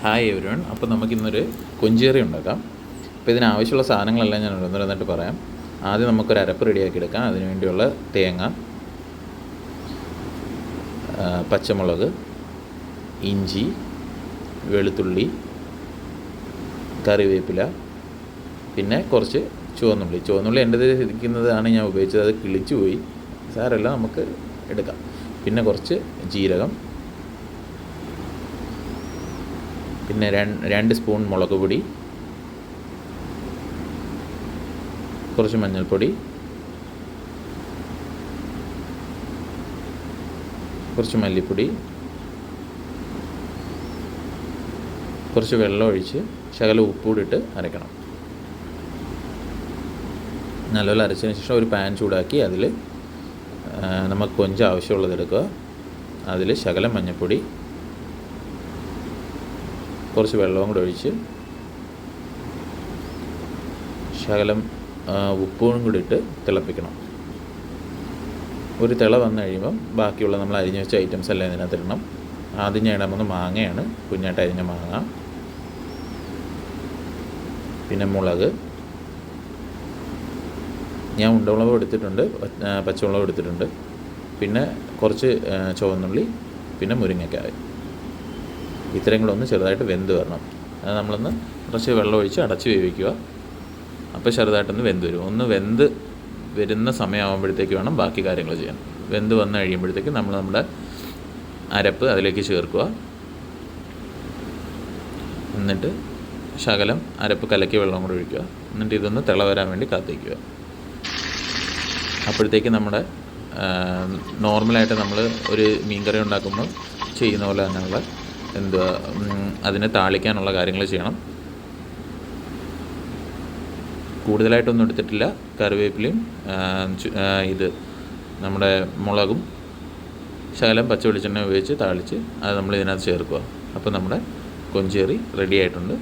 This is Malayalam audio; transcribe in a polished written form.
Hi everyone. അപ്പോൾ നമുക്കിന്നൊരു കൊഞ്ചേറി ഉണ്ടാക്കാം. അപ്പോൾ ഇതിനാവശ്യമുള്ള സാധനങ്ങളെല്ലാം ഞാൻ ഒന്നൊന്നിട്ട് പറയാം. ആദ്യം നമുക്കൊരു അരപ്പ് റെഡിയാക്കി എടുക്കാം. അതിനു വേണ്ടിയുള്ള തേങ്ങ, പച്ചമുളക്, ഇഞ്ചി, വെളുത്തുള്ളി, കറിവേപ്പില, പിന്നെ കുറച്ച് ചുവന്നുള്ളി എൻ്റെ ഇരിക്കുന്നതാണ് ഞാൻ ഉപയോഗിച്ചത്. അത് കിളിച്ചു പോയി, സാരമല്ല, നമുക്ക് എടുക്കാം. പിന്നെ കുറച്ച് ജീരകം, പിന്നെ 2 സ്പൂൺ മുളക് പൊടി, കുറച്ച് മഞ്ഞൾപ്പൊടി, കുറച്ച് മല്ലിപ്പൊടി, കുറച്ച് വെള്ളം ഒഴിച്ച് ശകലം ഉപ്പൂടിട്ട് അരയ്ക്കണം. നല്ലപോലെ അരച്ചതിന് ശേഷം ഒരു പാൻ ചൂടാക്കി അതിൽ നമുക്ക് കൊഞ്ച് ആവശ്യമുള്ളത് എടുക്കുക. അതിൽ ശകലം മഞ്ഞൾപ്പൊടി, കുറച്ച് വെള്ളവും കൂടെ ഒഴിച്ച് ശകലം ഉപ്പും കൂടി ഇട്ട് തിളപ്പിക്കണം. ഒരു തിള വന്നു കഴിയുമ്പം ബാക്കിയുള്ള നമ്മൾ അരിഞ്ഞു വെച്ച ഐറ്റംസ് എല്ലാം ഇതിനകത്ത് ഇടണം. ആദ്യം ഞാൻ ഇടാൻ പോകുന്നത് മാങ്ങയാണ്. കുഞ്ഞായിട്ട് അരിഞ്ഞ മാങ്ങ, പിന്നെ മുളക്, ഞാൻ ഉണ്ടമുളകും എടുത്തിട്ടുണ്ട്, പച്ചമുളകും എടുത്തിട്ടുണ്ട്, പിന്നെ കുറച്ച് ചുവന്നുള്ളി, പിന്നെ മുരിങ്ങക്കായ. ഇത്രയും കൂടെ ഒന്ന് ചെറുതായിട്ട് വെന്ത് വരണം. അത് നമ്മളൊന്ന് കുറച്ച് വെള്ളം ഒഴിച്ച് അടച്ച് വേവിക്കുക. അപ്പോൾ ചെറുതായിട്ടൊന്ന് വെന്ത് വരും. ഒന്ന് വെന്ത് വരുന്ന സമയമാകുമ്പോഴത്തേക്ക് വേണം ബാക്കി കാര്യങ്ങൾ ചെയ്യാൻ. വെന്ത് വന്ന് കഴിയുമ്പോഴത്തേക്ക് നമ്മൾ നമ്മുടെ അരപ്പ് അതിലേക്ക് ചേർക്കുക. എന്നിട്ട് ശകലം അരപ്പ് കലക്കി വെള്ളം കൂടെ ഒഴിക്കുക. എന്നിട്ട് ഇതൊന്ന് തിള വരാൻ വേണ്ടി കാത്തിരിക്കുക. അപ്പോഴത്തേക്ക് നമ്മുടെ നോർമലായിട്ട് നമ്മൾ ഒരു മീൻകറി ഉണ്ടാക്കുമ്പോൾ ചെയ്യുന്ന പോലെ തന്നെയുള്ള അതിനെ താളിക്കാനുള്ള കാര്യങ്ങൾ ചെയ്യണം. കൂടുതലായിട്ടൊന്നും എടുത്തിട്ടില്ല. കറിവേപ്പിലയും നമ്മുടെ മുളകും ശകലം പച്ച വെളിച്ചെണ്ണ ഉപയോഗിച്ച് താളിച്ച് അത് നമ്മൾ ഇതിനകത്ത് ചേർക്കുക. അപ്പോൾ നമ്മുടെ കൊഞ്ചേറി റെഡി ആയിട്ടുണ്ട്.